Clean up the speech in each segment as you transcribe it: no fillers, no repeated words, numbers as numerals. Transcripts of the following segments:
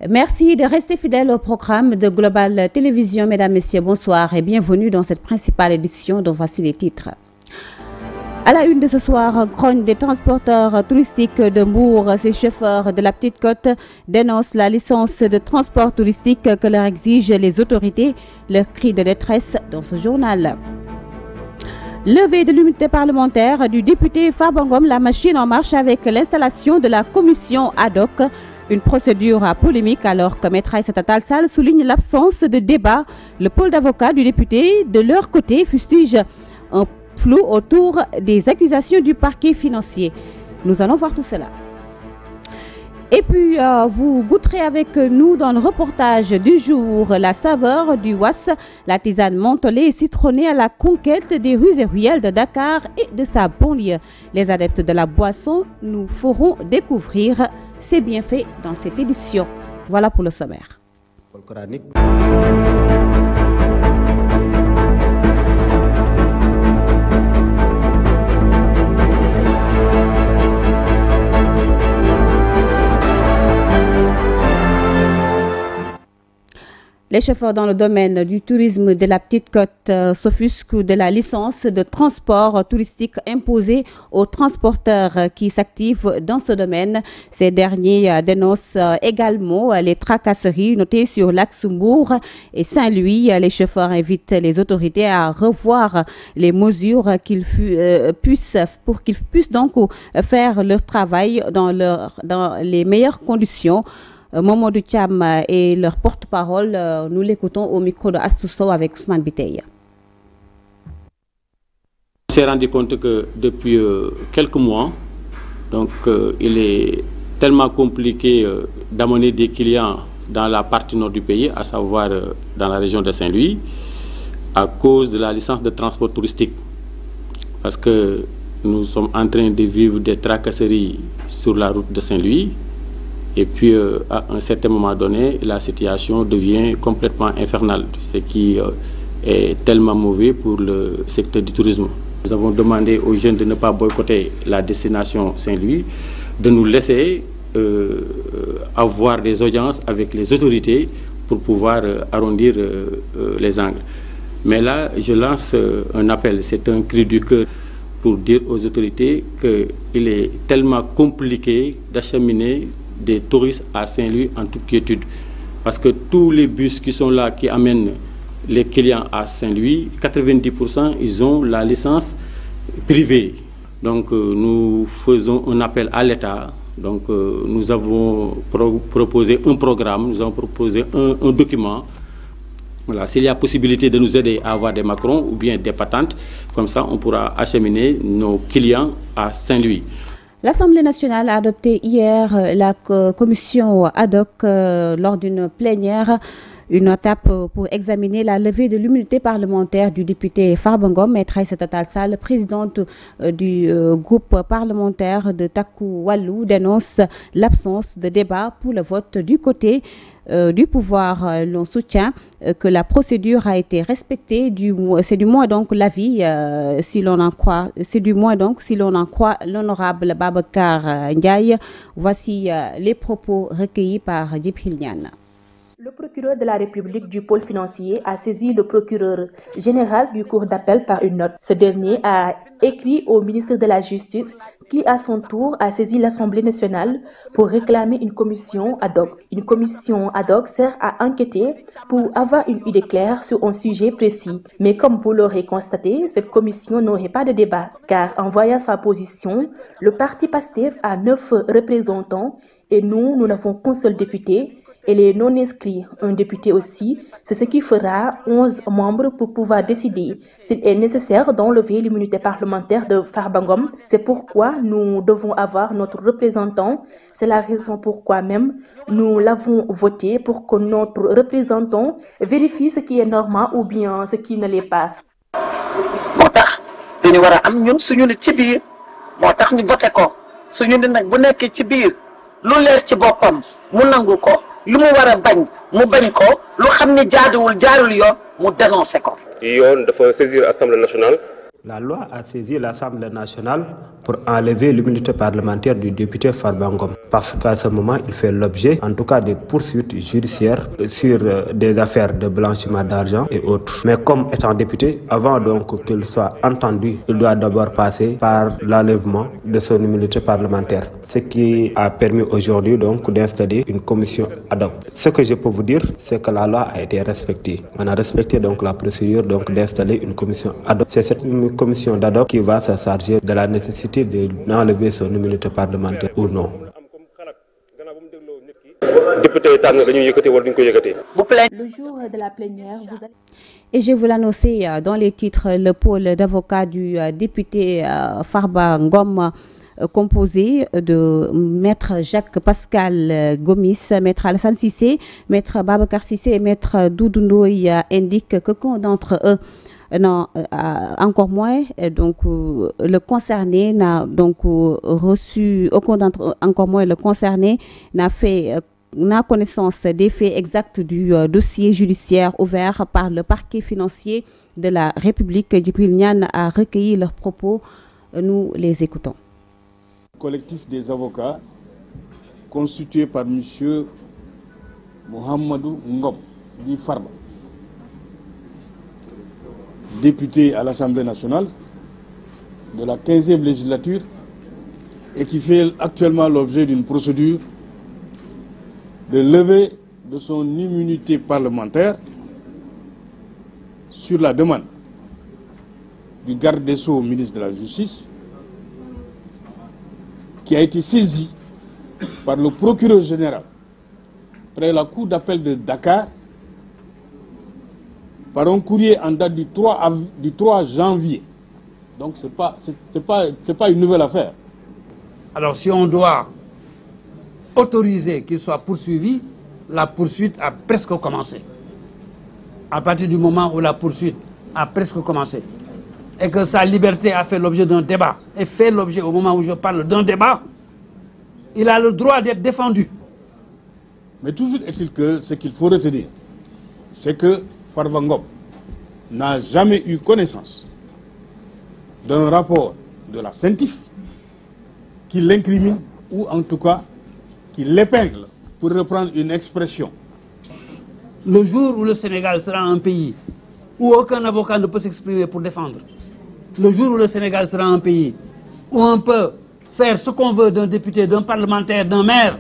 Merci de rester fidèles au programme de Global Télévision. Mesdames, Messieurs, bonsoir et bienvenue dans cette principale édition dont voici les titres. À la une de ce soir, grogne des transporteurs touristiques de Mbour. Ces chauffeurs de la Petite Côte dénoncent la licence de transport touristique que leur exigent les autorités. Leur cri de détresse dans ce journal. Levée de l'immunité parlementaire du député Farba Ngom, la machine en marche avec l'installation de la commission ad hoc. Une procédure polémique alors que Maître Aïssata Tall Sall souligne l'absence de débat. Le pôle d'avocats du député, de leur côté, fustige un flou autour des accusations du parquet financier. Nous allons voir tout cela. Et puis, vous goûterez avec nous dans le reportage du jour la saveur du was, la tisane mentholée et citronnée à la conquête des rues et ruelles de Dakar et de sa banlieue. Les adeptes de la boisson nous feront découvrir ses bienfaits dans cette édition. Voilà pour le sommaire. Les chauffeurs dans le domaine du tourisme de la Petite Côte s'offusquent de la licence de transport touristique imposée aux transporteurs qui s'activent dans ce domaine. Ces derniers dénoncent également les tracasseries notées sur l'axe Mbour et Saint-Louis. Les chauffeurs invitent les autorités à revoir les mesures pour qu'ils puissent donc faire leur travail dans les meilleures conditions. Mamadou Thiam et leur porte-parole, nous l'écoutons au micro de Astou Sow avec Ousmane Biteye. On s'est rendu compte que depuis quelques mois, il est tellement compliqué d'amener des clients dans la partie nord du pays, à savoir dans la région de Saint-Louis, à cause de la licence de transport touristique. Parce que nous sommes en train de vivre des tracasseries sur la route de Saint-Louis. Et puis, à un certain moment donné, la situation devient complètement infernale, ce qui est tellement mauvais pour le secteur du tourisme. Nous avons demandé aux jeunes de ne pas boycotter la destination Saint-Louis, de nous laisser avoir des audiences avec les autorités pour pouvoir arrondir les angles. Mais là, je lance un appel, c'est un cri du cœur pour dire aux autorités qu'il est tellement compliqué d'acheminer des touristes à Saint-Louis en toute quiétude. Parce que tous les bus qui sont là, qui amènent les clients à Saint-Louis, 90%, ils ont la licence privée. Donc nous faisons un appel à l'État. Donc nous avons proposé un programme, nous avons proposé un document. Voilà, s'il y a possibilité de nous aider à avoir des Macrons ou bien des patentes, comme ça on pourra acheminer nos clients à Saint-Louis. L'Assemblée nationale a adopté hier la commission ad hoc lors d'une plénière, une étape pour examiner la levée de l'immunité parlementaire du député Farba Ngom. Maître Aïssata Tall Sall, présidente du groupe parlementaire de Taku Wallu, dénonce l'absence de débat pour le vote du côté du pouvoir. L'on soutient que la procédure a été respectée. C'est du moins donc l'avis, si l'on en croit. C'est du moins donc si l'on en croit l'honorable Babacar Ndiaye. Voici les propos recueillis par Djibril Niane. Le procureur de la République du pôle financier a saisi le procureur général du cour d'appel par une note. Ce dernier a écrit au ministre de la Justice qui, à son tour, a saisi l'Assemblée nationale pour réclamer une commission ad hoc. Une commission ad hoc sert à enquêter pour avoir une idée claire sur un sujet précis. Mais comme vous l'aurez constaté, cette commission n'aurait pas de débat, car en voyant sa position, le parti PASTEF a 9 représentants et nous n'avons qu'un seul député. Et les non-inscrits, un député aussi, c'est ce qui fera 11 membres pour pouvoir décider s'il est nécessaire d'enlever l'immunité parlementaire de Farba Ngom. C'est pourquoi nous devons avoir notre représentant. C'est la raison pourquoi même nous l'avons voté pour que notre représentant vérifie ce qui est normal ou bien ce qui ne l'est pas. lu mu war a bañ mu bañ ko lu xam ne jaaduwul jaarul yoon mu dénoncé ko. yoon dafa saisir assemblée nationale La loi a saisi l'Assemblée nationale pour enlever l'immunité parlementaire du député Farba Ngom. Parce qu'à ce moment, il fait l'objet, en tout cas, des poursuites judiciaires sur des affaires de blanchiment d'argent et autres. Mais comme étant député, avant donc qu'il soit entendu, il doit d'abord passer par l'enlèvement de son immunité parlementaire. Ce qui a permis aujourd'hui donc d'installer une commission ad hoc. Ce que je peux vous dire, c'est que la loi a été respectée. On a respecté donc la procédure donc d'installer une commission ad hoc. C'est cette commission ad hoc qui va se charger de la nécessité d'enlever son immunité parlementaire ou non. Le jour de la plénière, vous allez... Et je vous l'annoncer dans les titres, le pôle d'avocats du député Farba Ngom, composé de maître Jacques Pascal Gomis, maître Alassane Cissé, maître Babacar Cissé et maître Doudou Ndoye, indique qu'aucun d'entre eux, non, encore moins, donc le concerné n'a donc reçu, aucun d'entre encore moins le concerné n'a connaissance des faits exacts du dossier judiciaire ouvert par le parquet financier de la République. Djibril Niane a recueilli leurs propos. Nous les écoutons. Collectif des avocats constitué par M. Mohamedou Ngom, dit Farba, député à l'Assemblée nationale de la 15e législature et qui fait actuellement l'objet d'une procédure de levée de son immunité parlementaire sur la demande du garde des Sceaux au ministre de la Justice, qui a été saisi par le procureur général près la cour d'appel de Dakar par un courrier en date du 3 janvier. Donc ce n'est pas une nouvelle affaire. Alors si on doit autoriser qu'il soit poursuivi, la poursuite a presque commencé. À partir du moment où la poursuite a presque commencé et que sa liberté a fait l'objet d'un débat, et fait l'objet au moment où je parle d'un débat, il a le droit d'être défendu. Mais toujours est-il que ce qu'il faut retenir, c'est que Farba Ngom n'a jamais eu connaissance d'un rapport de la CENTIF qui l'incrimine ou en tout cas qui l'épingle, pour reprendre une expression. Le jour où le Sénégal sera un pays où aucun avocat ne peut s'exprimer pour défendre, le jour où le Sénégal sera un pays où on peut faire ce qu'on veut d'un député, d'un parlementaire, d'un maire,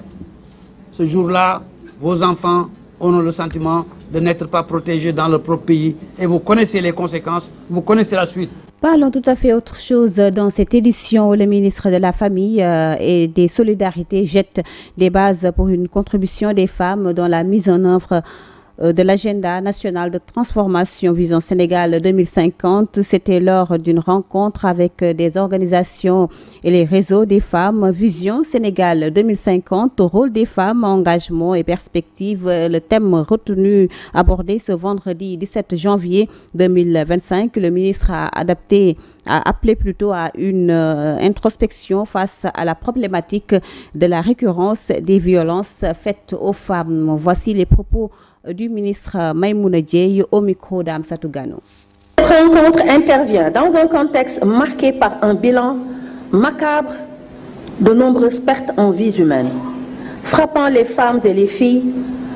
ce jour-là, vos enfants auront le sentiment de n'être pas protégés dans leur propre pays. Et vous connaissez les conséquences, vous connaissez la suite. Parlons tout à fait autre chose. Dans cette édition, le ministre de la Famille et des Solidarités jette des bases pour une contribution des femmes dans la mise en œuvre de l'agenda national de transformation Vision Sénégal 2050. C'était lors d'une rencontre avec des organisations et les réseaux des femmes. Vision Sénégal 2050, rôle des femmes, engagement et perspectives. Le thème retenu, abordé ce vendredi 17 janvier 2025. Le ministre a appelé plutôt à une introspection face à la problématique de la récurrence des violences faites aux femmes. Voici les propos du ministre Maïmouna Dièye au micro d'Amsatou Gano. Cette rencontre intervient dans un contexte marqué par un bilan macabre de nombreuses pertes en vies humaines, frappant les femmes et les filles,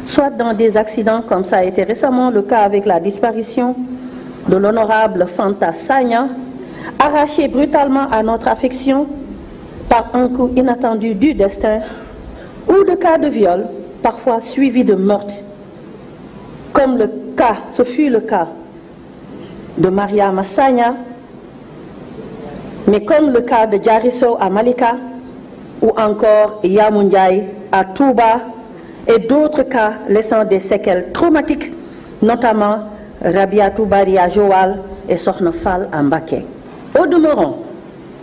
soit dans des accidents comme ça a été récemment le cas avec la disparition de l'honorable Fanta Sagna, arrachée brutalement à notre affection par un coup inattendu du destin, ou de cas de viol, parfois suivis de meurtres, comme ce fut le cas de Maria Massagna, mais comme le cas de Jariso à Malika, ou encore Yamoundiaï à Touba, et d'autres cas laissant des séquelles traumatiques, notamment Rabia Toubari à Joal et Sornefal à Mbaké. Au demeurant,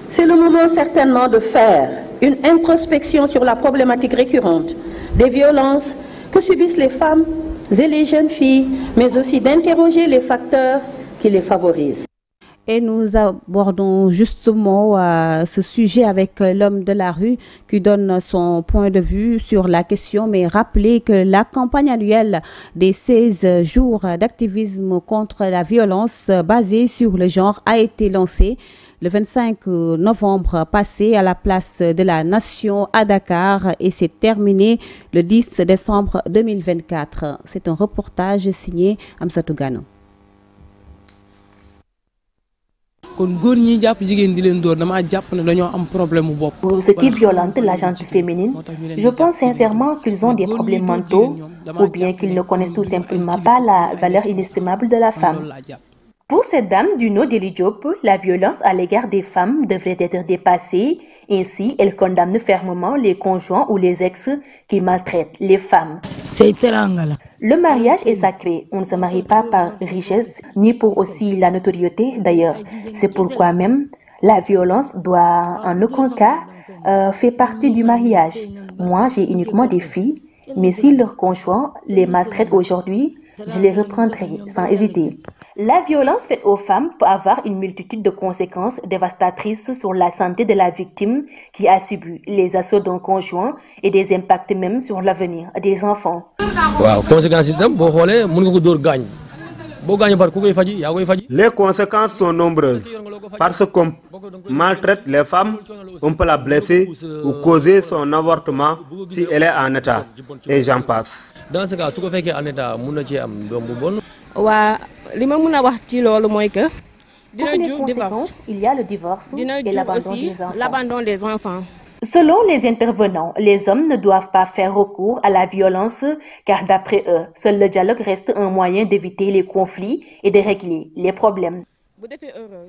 c'est le moment certainement de faire une introspection sur la problématique récurrente des violences que subissent les femmes et les jeunes filles, mais aussi d'interroger les facteurs qui les favorisent. Et nous abordons justement ce sujet avec l'homme de la rue qui donne son point de vue sur la question, mais rappelez que la campagne annuelle des 16 jours d'activisme contre la violence basée sur le genre a été lancée le 25 novembre passé à la place de la Nation à Dakar et s'est terminé le 10 décembre 2024. C'est un reportage signé Amsatou Gano. Pour ce qui violente la gente féminine, je pense sincèrement qu'ils ont des problèmes mentaux ou bien qu'ils ne connaissent tout simplement pas la valeur inestimable de la femme. Pour cette dame du nom d'Eli Diop, la violence à l'égard des femmes devrait être dépassée. Ainsi, elle condamne fermement les conjoints ou les ex qui maltraitent les femmes. Le mariage est sacré. On ne se marie pas par richesse ni pour aussi la notoriété d'ailleurs. C'est pourquoi même la violence doit en aucun cas faire partie du mariage. Moi, j'ai uniquement des filles, mais si leurs conjoints les maltraitent aujourd'hui, je les reprendrai sans hésiter. La violence faite aux femmes peut avoir une multitude de conséquences dévastatrices sur la santé de la victime qui a subi les assauts d'un conjoint et des impacts même sur l'avenir des enfants. Les conséquences sont nombreuses. Parce qu'on maltraite les femmes, on peut la blesser ou causer son avortement si elle est en état. Et j'en passe. Dans ce cas, ce qu'on fait en état, on a il y a le divorce et l'abandon des enfants. Selon les intervenants, les hommes ne doivent pas faire recours à la violence car d'après eux, seul le dialogue reste un moyen d'éviter les conflits et de régler les problèmes.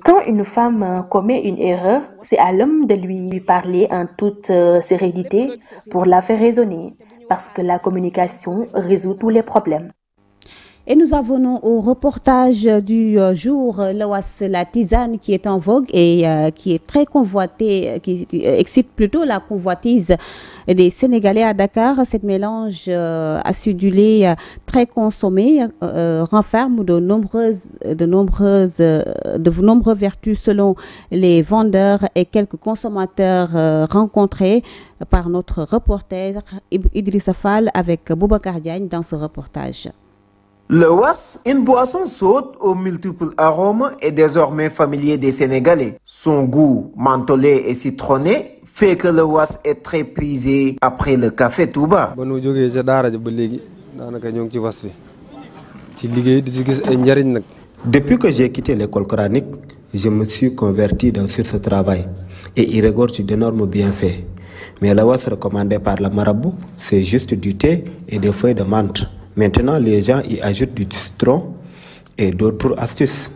Quand une femme commet une erreur, c'est à l'homme de lui parler en toute sérénité pour la faire raisonner parce que la communication résout tous les problèmes. Et nous avons au reportage du jour l'OAS, la tisane qui est en vogue et qui est très convoitée, qui excite plutôt la convoitise des Sénégalais à Dakar. Cette mélange acidulé très consommé renferme de nombreuses vertus selon les vendeurs et quelques consommateurs rencontrés par notre reporter Idrissa Fall avec Boubacar Diagne dans ce reportage. Le was, une boisson chaude aux multiples arômes, est désormais familier des Sénégalais. Son goût mentholé et citronné fait que le was est très prisé après le café Touba. Depuis que j'ai quitté l'école coranique, je me suis converti sur ce travail et il regorge d'énormes bienfaits. Mais le was recommandé par le marabout, c'est juste du thé et des feuilles de menthe. Maintenant, les gens y ajoutent du citron et d'autres astuces.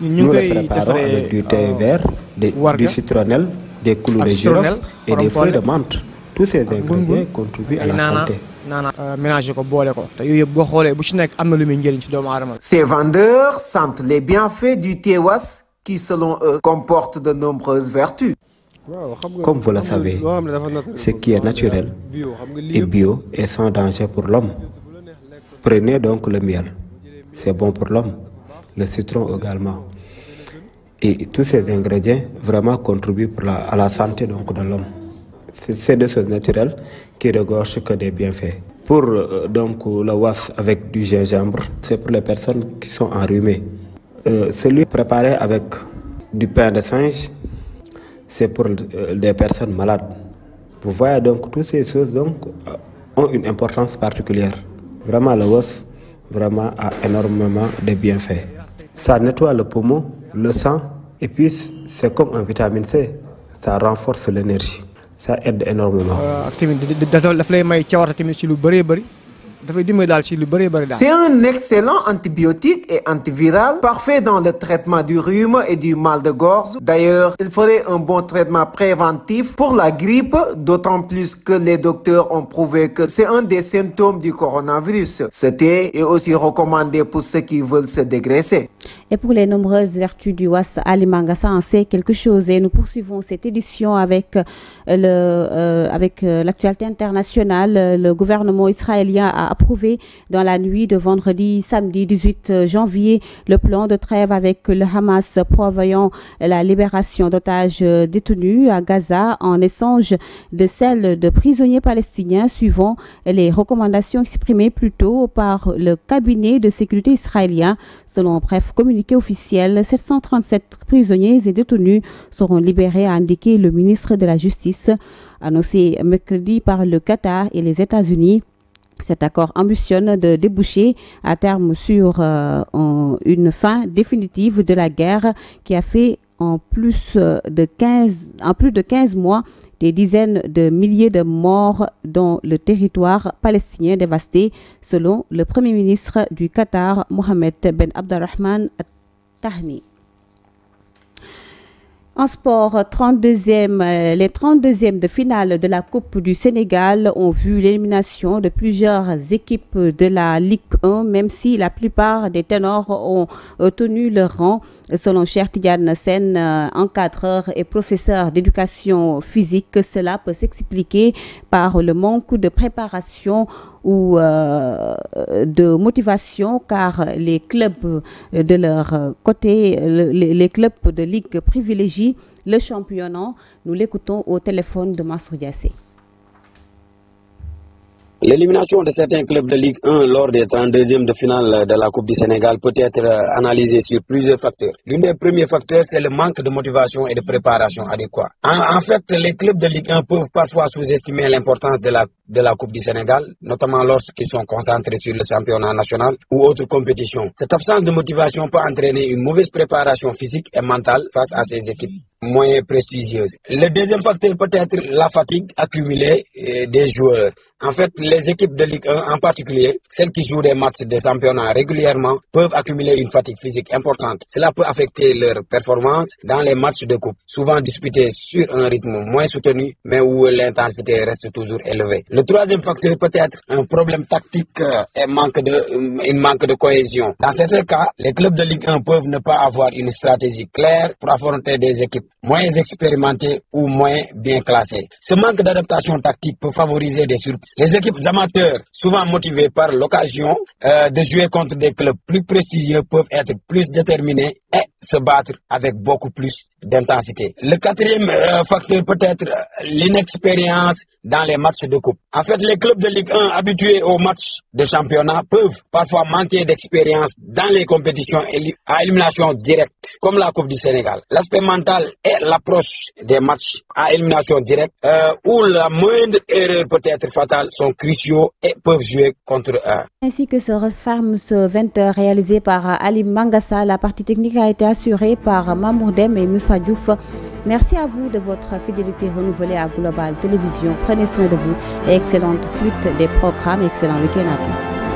Nous le préparons avec du thé vert, du citronnelle, des clous de girofle et des feuilles de menthe. Tous ces ingrédients contribuent à la santé. Ces vendeurs sentent les bienfaits du thé was qui, selon eux, comporte de nombreuses vertus. Comme vous le savez, ce qui est naturel et bio est sans danger pour l'homme. Prenez donc le miel, c'est bon pour l'homme, le citron également. Et tous ces ingrédients vraiment contribuent à la santé donc, de l'homme. C'est des choses naturelles qui regorgent que des bienfaits. Pour donc, le was avec du gingembre, c'est pour les personnes qui sont enrhumées. Celui préparé avec du pain de singe, c'est pour les personnes malades. Vous voyez donc, toutes ces choses donc, ont une importance particulière. Vraiment, le was vraiment a énormément de bienfaits. Ça nettoie le poumon, le sang, et puis c'est comme un vitamine C. Ça renforce l'énergie. Ça aide énormément. C'est un excellent antibiotique et antiviral, parfait dans le traitement du rhume et du mal de gorge. D'ailleurs, il ferait un bon traitement préventif pour la grippe, d'autant plus que les docteurs ont prouvé que c'est un des symptômes du coronavirus. Ce thé est aussi recommandé pour ceux qui veulent se dégraisser. Et pour les nombreuses vertus du Wass, Ali Mangasa en sait quelque chose. Et nous poursuivons cette édition avec l'actualité internationale. Le gouvernement israélien a approuvé dans la nuit de vendredi, samedi 18 janvier, le plan de trêve avec le Hamas prévoyant la libération d'otages détenus à Gaza en échange de celle de prisonniers palestiniens, suivant les recommandations exprimées plus tôt par le cabinet de sécurité israélien. Selon un bref communiqué officiel, 737 prisonniers et détenus seront libérés, a indiqué le ministre de la Justice, annoncé mercredi par le Qatar et les États-Unis. Cet accord ambitionne de déboucher à terme sur une fin définitive de la guerre qui a fait en plus de 15 mois des dizaines de milliers de morts dans le territoire palestinien dévasté, selon le Premier ministre du Qatar, Mohamed Ben Abdalrahman Tahni. En sport, les 32e de finale de la Coupe du Sénégal ont vu l'élimination de plusieurs équipes de la Ligue 1, même si la plupart des ténors ont tenu leur rang. Selon Cheikh Tidiane Sen, encadreur et professeur d'éducation physique, cela peut s'expliquer par le manque de préparation ou de motivation, car les clubs de leur côté, les clubs de ligue privilégient le championnat. Nous l'écoutons au téléphone de Massour Diassé. L'élimination de certains clubs de Ligue 1 lors des 32e de finale de la Coupe du Sénégal peut être analysée sur plusieurs facteurs. L'un des premiers facteurs, c'est le manque de motivation et de préparation adéquate. En fait, les clubs de Ligue 1 peuvent parfois sous-estimer l'importance de la Coupe du Sénégal, notamment lorsqu'ils sont concentrés sur le championnat national ou autres compétitions. Cette absence de motivation peut entraîner une mauvaise préparation physique et mentale face à ces équipes moins prestigieuses. Le deuxième facteur peut être la fatigue accumulée des joueurs. En fait, les équipes de Ligue 1, en particulier, celles qui jouent des matchs de championnat régulièrement, peuvent accumuler une fatigue physique importante. Cela peut affecter leur performance dans les matchs de coupe, souvent disputés sur un rythme moins soutenu, mais où l'intensité reste toujours élevée. Le troisième facteur peut être un problème tactique et un manque de cohésion. Dans certains cas, les clubs de Ligue 1 peuvent ne pas avoir une stratégie claire pour affronter des équipes moins expérimentées ou moins bien classées. Ce manque d'adaptation tactique peut favoriser des surprises. Les équipes amateurs, souvent motivées par l'occasion de jouer contre des clubs plus prestigieux, peuvent être plus déterminés et se battre avec beaucoup plus d'intensité. Le quatrième facteur peut être l'inexpérience dans les matchs de coupe. En fait, les clubs de Ligue 1 habitués aux matchs de championnat peuvent parfois manquer d'expérience dans les compétitions à élimination directe, comme la Coupe du Sénégal. L'aspect mental et l'approche des matchs à élimination directe, où la moindre erreur peut être fatale, sont cruciaux et peuvent jouer contre eux. Ainsi que se referme ce 20h réalisé par Ali Mangasa. La partie technique a été assurée par Mamour Dem et Moussa Diouf. Merci à vous de votre fidélité renouvelée à Global Télévision. Prenez soin de vous et excellente suite des programmes. Excellent week-end à tous.